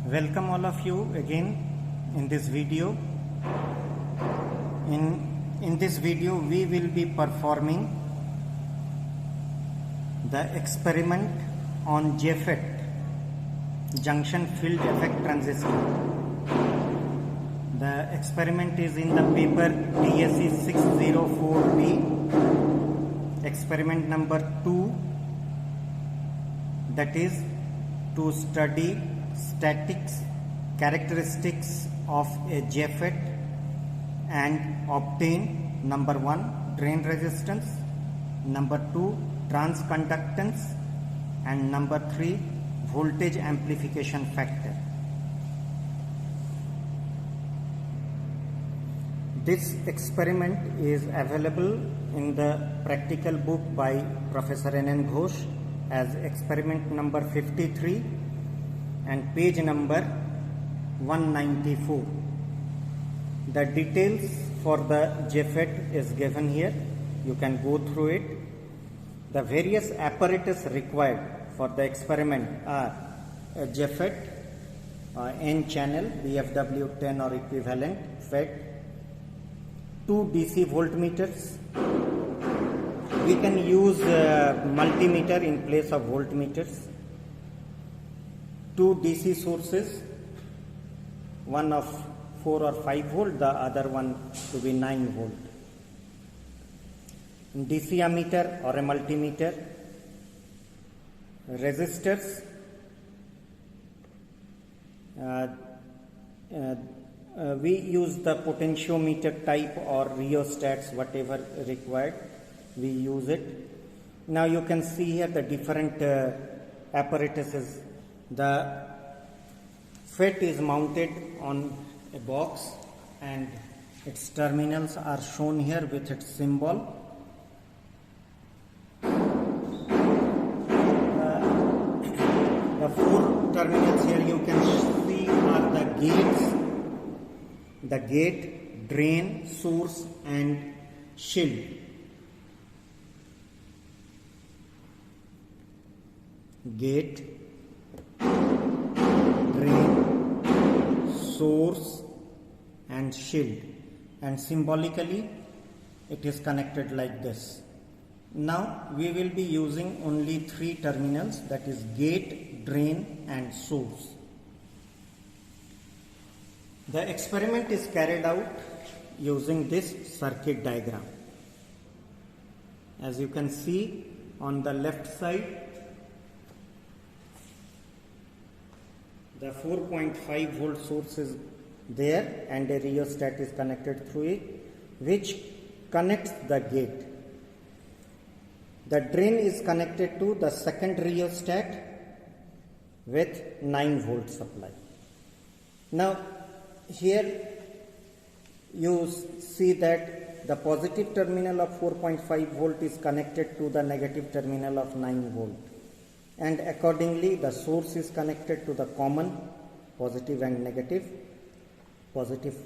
Welcome all of you again in this video. In this video we will be performing the experiment on JFET, junction field effect transistor. The experiment is in the paper DSE 604B, experiment number 2, that is to study statics characteristics of a JFET and obtain number 1 drain resistance, number 2 transconductance, and number 3 voltage amplification factor. This experiment is available in the practical book by Professor N.N. Ghosh as experiment number 53 and page number 194. The details for the JFET is given here. You can go through it. The various apparatus required for the experiment are a JFET, N channel, BFW 10 or equivalent FET, 2 DC voltmeters. We can use multimeter in place of voltmeters. 2 DC sources, one of 4 or 5 volt, the other one to be 9 volt. DC ammeter or a multimeter, resistors, we use the potentiometer type or rheostats, whatever required, we use it. Now you can see here the different apparatuses. The FET is mounted on a box and its terminals are shown here with its symbol. The 4 terminals here you can see are the gates, the gate, drain, source and shield. Gate, drain, source and shield, and symbolically it is connected like this. Now we will be using only 3 terminals, that is gate, drain and source. The experiment is carried out using this circuit diagram. As you can see on the left side, the 4.5 volt source is there and a rheostat is connected through it, which connects the gate. The drain is connected to the second rheostat with 9 volt supply. Now here you see that the positive terminal of 4.5 volt is connected to the negative terminal of 9 volt. And accordingly the source is connected to the common positive and negative, positive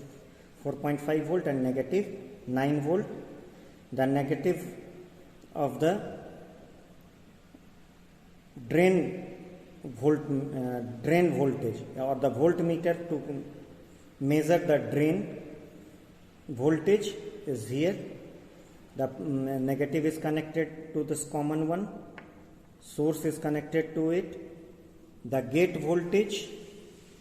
4.5 volt and negative 9 volt. The negative of the drain voltage or the voltmeter to measure the drain voltage is here. The negative is connected to this common one. Source is connected to it. The gate voltage,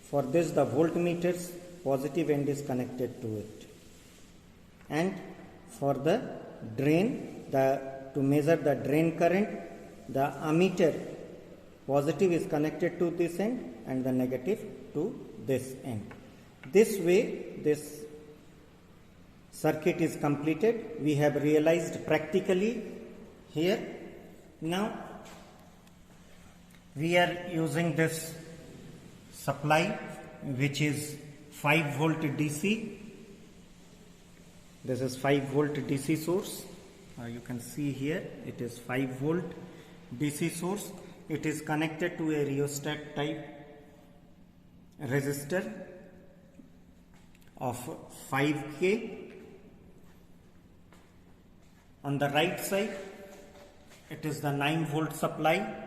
for this the voltmeter's positive end is connected to it. And for the drain, to measure the drain current, the ammeter positive is connected to this end and the negative to this end. This way this circuit is completed. We have realized practically here. Now we are using this supply which is 5 volt DC. This is 5 volt DC source. You can see here it is 5 volt DC source. It is connected to a rheostat type resistor of 5K. On the right side it is the 9 volt supply,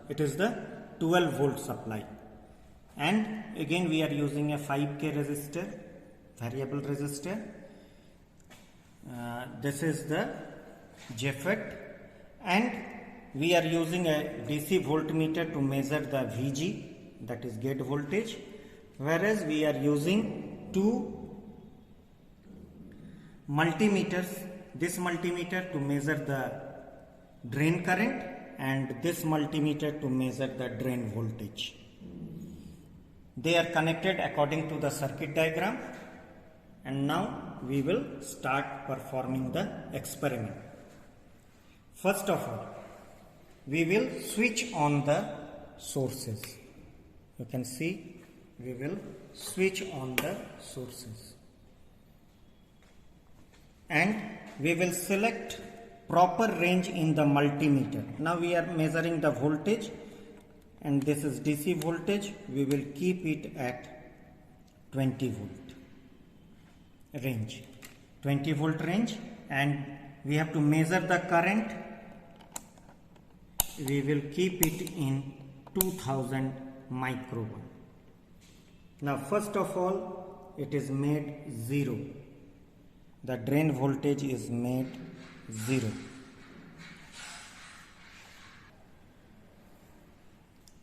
it is the 12 volt supply. and again we are using a 5K resistor, variable resistor. This is the JFET, and we are using a DC voltmeter to measure the VG, that is gate voltage, whereas we are using two multimeters, this multimeter to measure the drain current and this multimeter to measure the drain voltage. They are connected according to the circuit diagram, and now we will start performing the experiment. First of all, we will switch on the sources. You can see we will switch on the sources, and we will select proper range in the multimeter. Now we are measuring the voltage, and this is DC voltage. We will keep it at 20 volt range, 20 volt range, and we have to measure the current. We will keep it in 2000 microvolt. Now first of all, it is made 0. The drain voltage is made 0.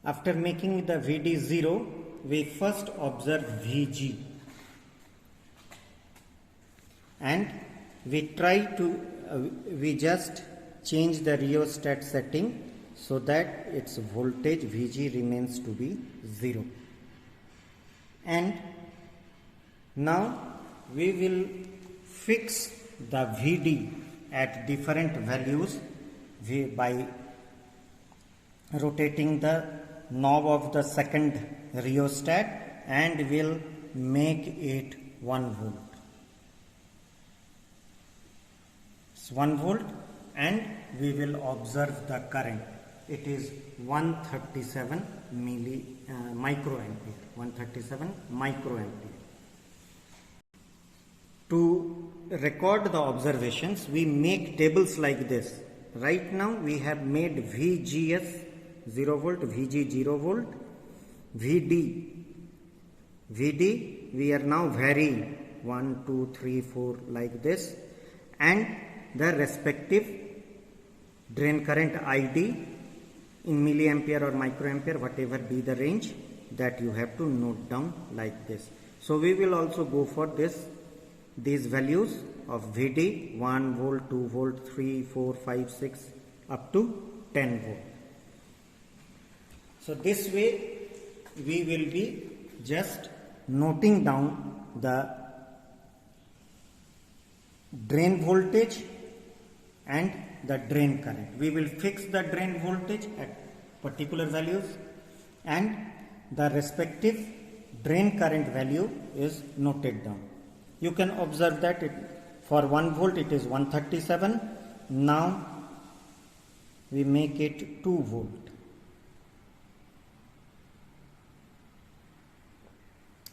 After making the VD 0, we first observe VG, and we try to we just change the rheostat setting so that its voltage VG remains to be 0. And now we will fix the VD at different values by rotating the knob of the second rheostat, and will make it 1 volt. It's 1 volt, and we will observe the current. It is 137 microampere. 137 microampere. To record the observations, we make tables like this. Right now we have made VGS 0 volt, VG 0 volt, VD we are now varying 1, 2, 3, 4 like this, and the respective drain current ID in milliampere or microampere, whatever be the range, that you have to note down like this. So we will also go for these values of VD 1 volt, 2 volt, 3, 4, 5, 6 up to 10 volt. So this way we will be just noting down the drain voltage and the drain current. We will fix the drain voltage at particular values, and the respective drain current value is noted down. You can observe that for 1 volt it is 137. Now we make it 2 volt.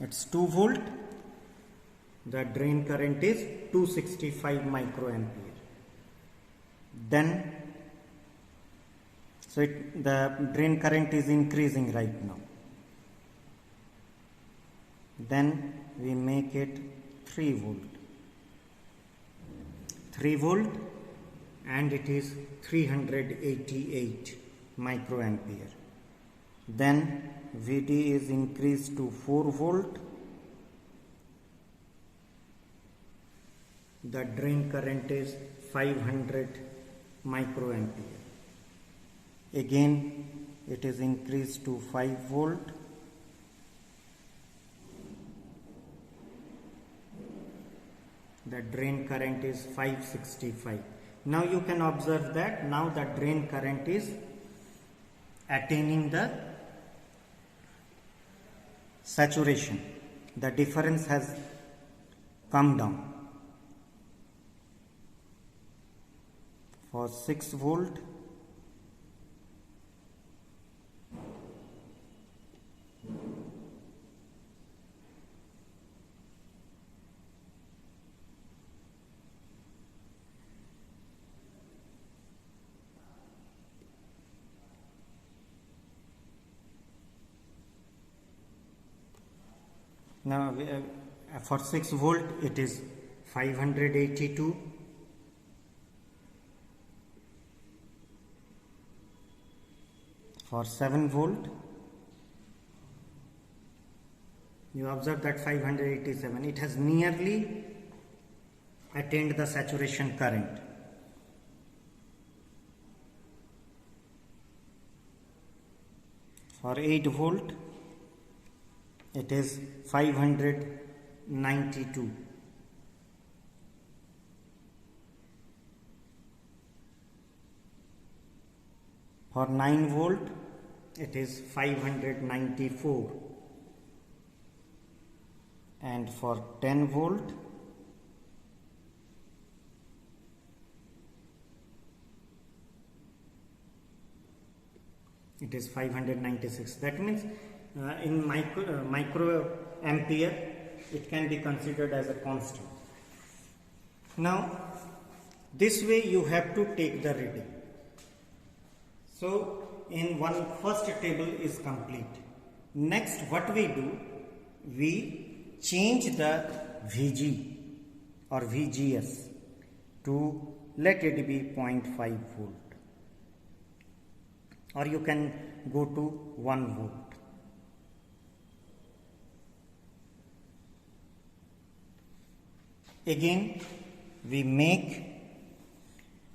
It's 2 volt. The drain current is 265 microampere. Then, so the drain current is increasing right now. Then we make it 3 volt. 3 volt, and it is 388 microampere. Then VD is increased to 4 volt. The drain current is 500 microampere. Again it is increased to 5 volt. The drain current is 565. Now you can observe that now the drain current is attaining the saturation. The difference has come down. For 6 volt, Now for 6 volt it is 582. For 7 volt, you observe that 587, it has nearly attained the saturation current. For 8 volt, it is 592. For 9 volt, it is 594. And for 10 volt, it is 596. That means in micro ampere, it can be considered as a constant. Now, this way you have to take the reading. So, in one first table is complete. Next, what we do, we change the Vg or VGS to let it be 0.5 volt, or you can go to 1 volt. Again, we make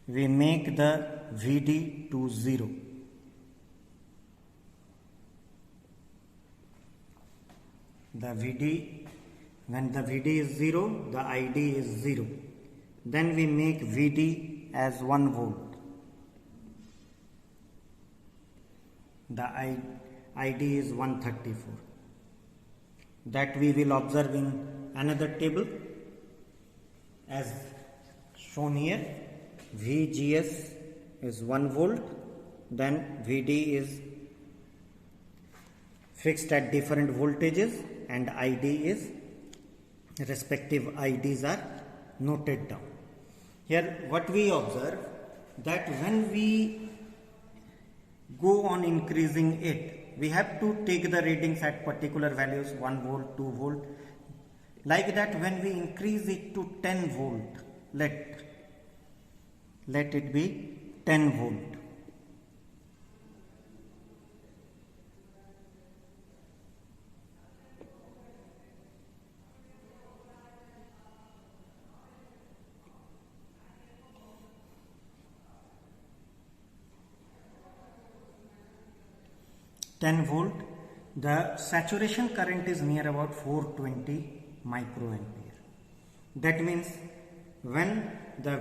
the Vd to 0. The Vd, when the Vd is 0, the Id is 0. Then we make Vd as 1 volt. The Id is 134. That we will observe in another table as shown here. VGS is 1 volt, then Vd is fixed at different voltages, and Id is respective IDs are noted down. Here what we observe, that when we go on increasing it, we have to take the readings at particular values, 1 volt, 2 volt. Like that, when we increase it to 10 volt, let it be 10 volt. The saturation current is near about 420 microampere. That means when the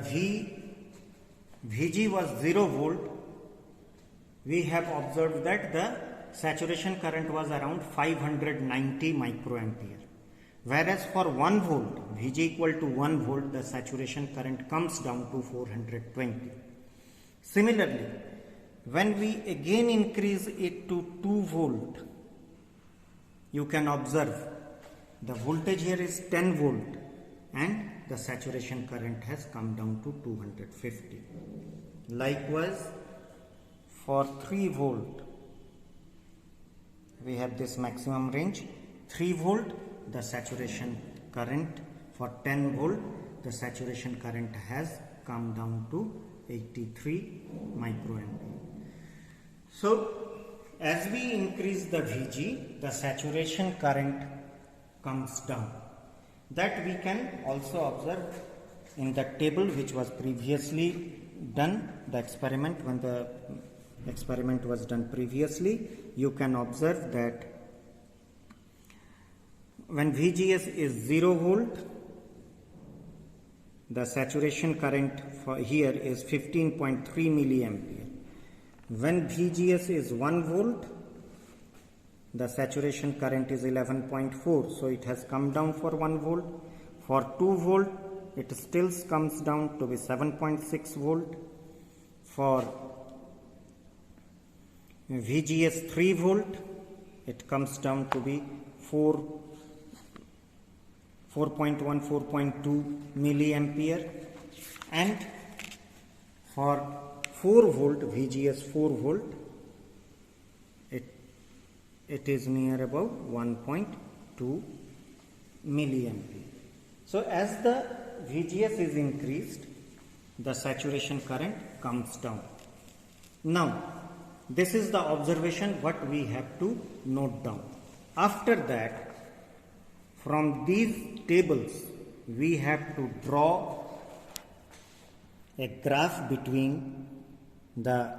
Vg was 0 volt, we have observed that the saturation current was around 590 microampere. Whereas for 1 volt, Vg equal to 1 volt, the saturation current comes down to 420. Similarly, when we again increase it to 2 volt, you can observe the voltage here is 10 volt and the saturation current has come down to 250. Likewise, for 3 volt, we have this maximum range. 3 volt, the saturation current. For 10 volt, the saturation current has come down to 83 microampere. So, as we increase the Vg, the saturation current comes down. That we can also observe in the table which was previously done, the experiment. When the experiment was done previously, you can observe that when VGS is 0 volt, the saturation current for here is 15.3 milliampere. When VGS is 1 volt, the saturation current is 11.4, so it has come down for 1 volt. For 2 volt, it still comes down to be 7.6 volt. For VGS 3 volt, it comes down to be 4.1, 4.2 milliampere, and for 4 volt, VGS 4 volt, it is near about 1.2 milliampere. So as the VGS is increased, the saturation current comes down. Now, this is the observation what we have to note down. After that, from these tables, we have to draw a graph between the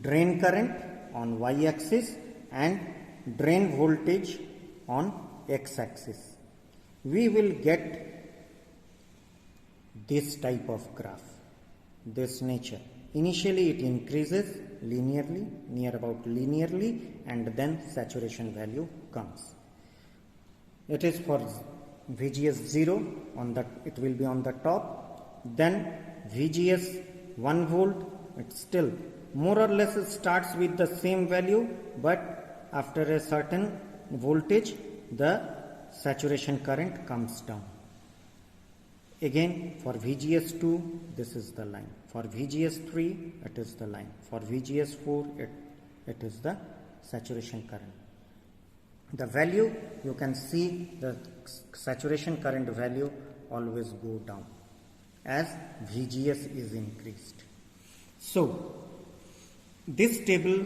drain current on y-axis and drain voltage on x-axis. We will get this type of graph, this nature. Initially it increases linearly, near about linearly, and then saturation value comes. It is for VGS 0, it will be on the top, then VGS 1 volt, it still more or less it starts with the same value, but after a certain voltage the saturation current comes down. Again, for VGS 2, this is the line. For VGS 3, it is the line. For VGS 4, it is the saturation current. The value, you can see the saturation current value always go down as VGS is increased. So, this table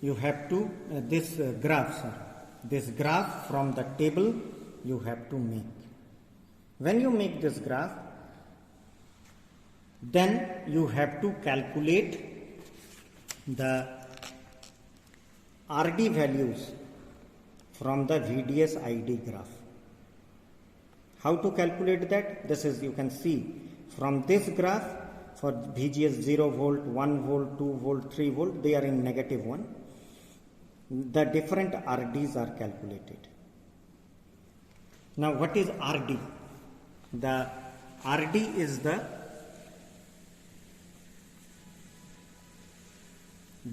you have to, this graph from the table you have to make. When you make this graph, then you have to calculate the RD values from the VDS ID graph. How to calculate that? This is, you can see from this graph for VGS 0 volt, 1 volt, 2 volt, 3 volt, they are in -1. The different RDs are calculated. Now what is RD? The RD is the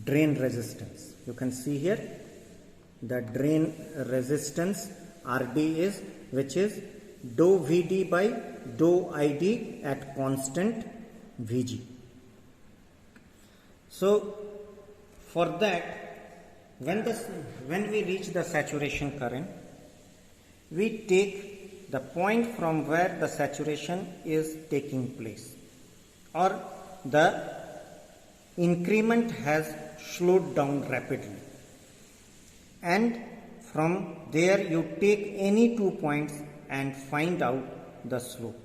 drain resistance. You can see here the drain resistance RD is, which is dou VD by dou ID at constant VG. So for that, when we reach the saturation current, we take the point from where the saturation is taking place, or the increment has slowed down rapidly, and from there you take any 2 points and find out the slope.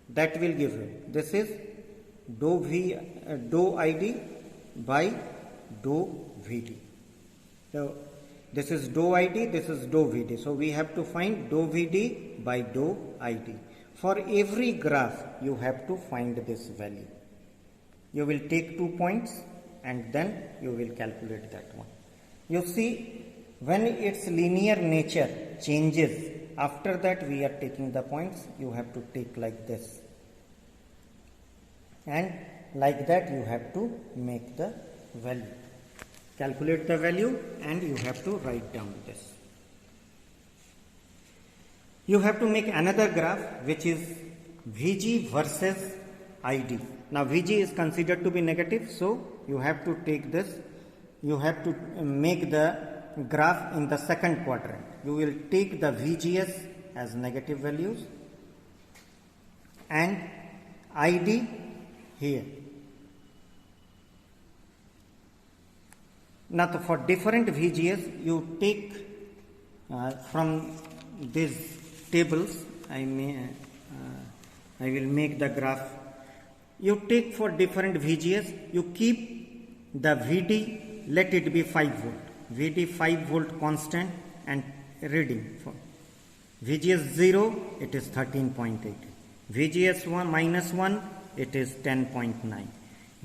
That will give you, this is dou ID by dou VD. So this is dou ID, this is dou VD. So we have to find dou VD by dou ID. For every graph, you have to find this value. You will take 2 points and then you will calculate that one. You see, when its linear nature changes, after that we are taking the points, you have to take like this. And like that you have to make the value. Calculate the value and you have to write down this. You have to make another graph which is VG versus ID. Now VG is considered to be negative, so you have to take this, you have to make the graph in the second quadrant. You will take the VGS as negative values and ID here. Now for different VGS, you take from these tables, I will make the graph. You take for different VGS, you keep the VD, let it be 5 volt. VD 5 volt constant and reading. For VGS 0, it is 13.8. VGS 1 minus 1, it is 10.9.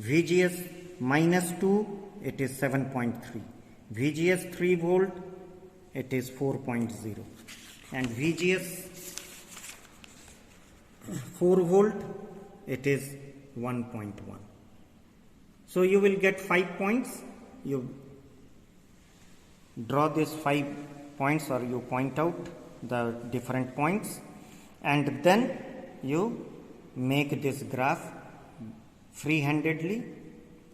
VGS minus 2, it is 7.3. VGS 3 volt, it is 4.0. And VGS 4 volt, it is 1.1. So you will get 5 points. You draw these 5 points, or you point out the different points, and then you make this graph free-handedly.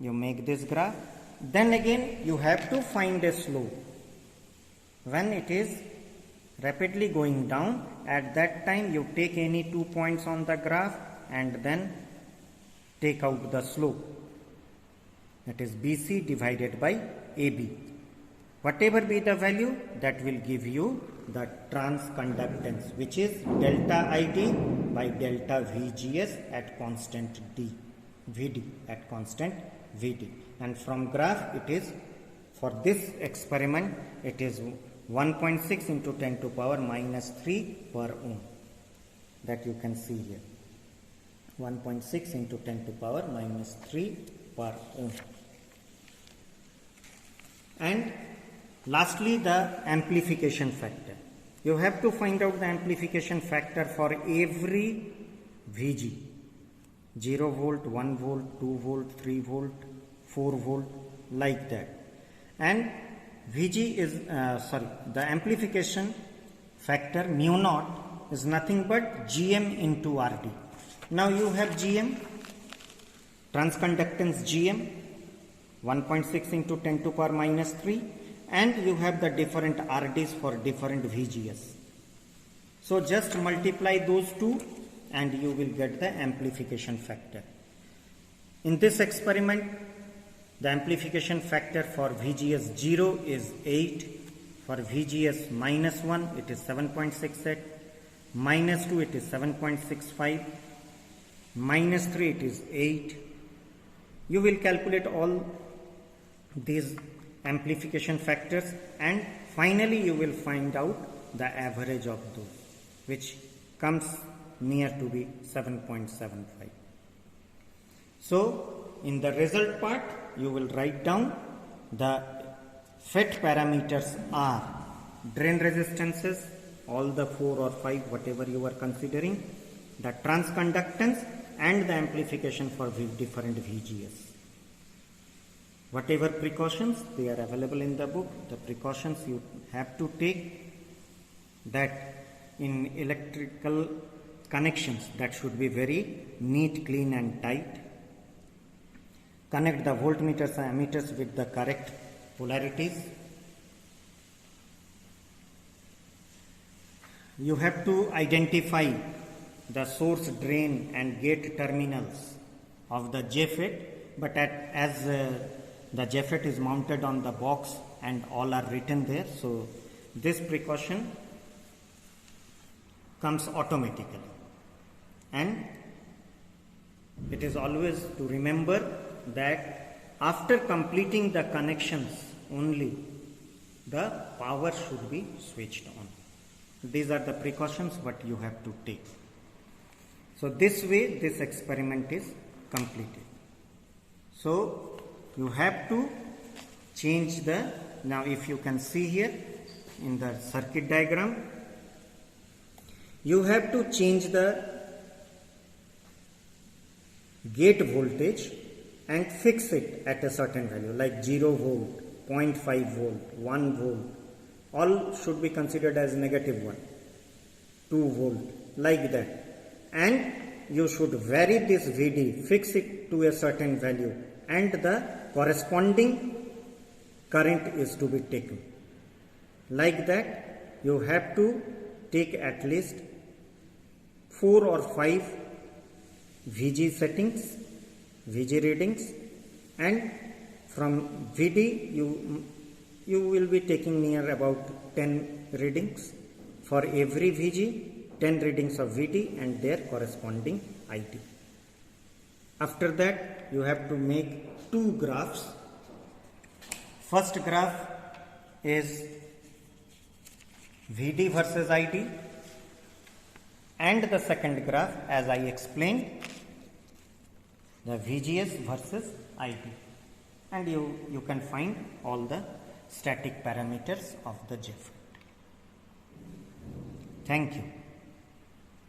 You make this graph. Then again you have to find a slope. When it is rapidly going down. At that time you take any 2 points on the graph and then take out the slope, that is BC divided by AB. Whatever be the value, that will give you the transconductance, which is delta ID by delta VGS at constant D, VD at constant VD. And from graph it is, for this experiment, it is 1.6 into 10 to power minus 3 per ohm, that you can see here. 1.6 into 10 to power minus 3 per ohm. And lastly, the amplification factor. You have to find out the amplification factor for every VG. 0 volt, 1 volt, 2 volt, 3 volt, 4 volt, like that. And VG is, the amplification factor mu naught is nothing but GM into RD. Now you have GM, transconductance GM, 1.6 into 10 to power minus 3, and you have the different RDs for different VGS. So just multiply those two and you will get the amplification factor. In this experiment, the amplification factor for VGS 0 is 8, for VGS minus 1 it is 7.68, minus 2 it is 7.65, minus 3 it is 8. You will calculate all these amplification factors and finally you will find out the average of those, which comes near to be 7.75. So in the result part you will write down the FET parameters are drain resistances, all the 4 or 5 whatever you are considering, the transconductance and the amplification for different VGS. Whatever precautions, they are available in the book. The precautions you have to take, that in electrical connections that should be very neat, clean and tight. Connect the voltmeters and ammeters with the correct polarities. You have to identify the source, drain and gate terminals of the JFET, but as the JFET is mounted on the box and all are written there, so this precaution comes automatically. And it is always to remember that after completing the connections only the power should be switched on. These are the precautions what you have to take. So this way this experiment is completed. So you have to change the, now if you can see here in the circuit diagram, you have to change the gate voltage and fix it at a certain value like 0 volt, 0.5 volt, 1 volt, all should be considered as -1, 2 volt, like that. And you should vary this VD, fix it to a certain value and the corresponding current is to be taken. Like that you have to take at least 4 or 5 VG settings, VG readings, and from VD you will be taking near about 10 readings for every VG, 10 readings of VD and their corresponding ID. After that you have to make 2 graphs. First graph is VD versus ID, and the second graph, as I explained, the VGS versus ID, and you can find all the static parameters of the JFET. Thank you.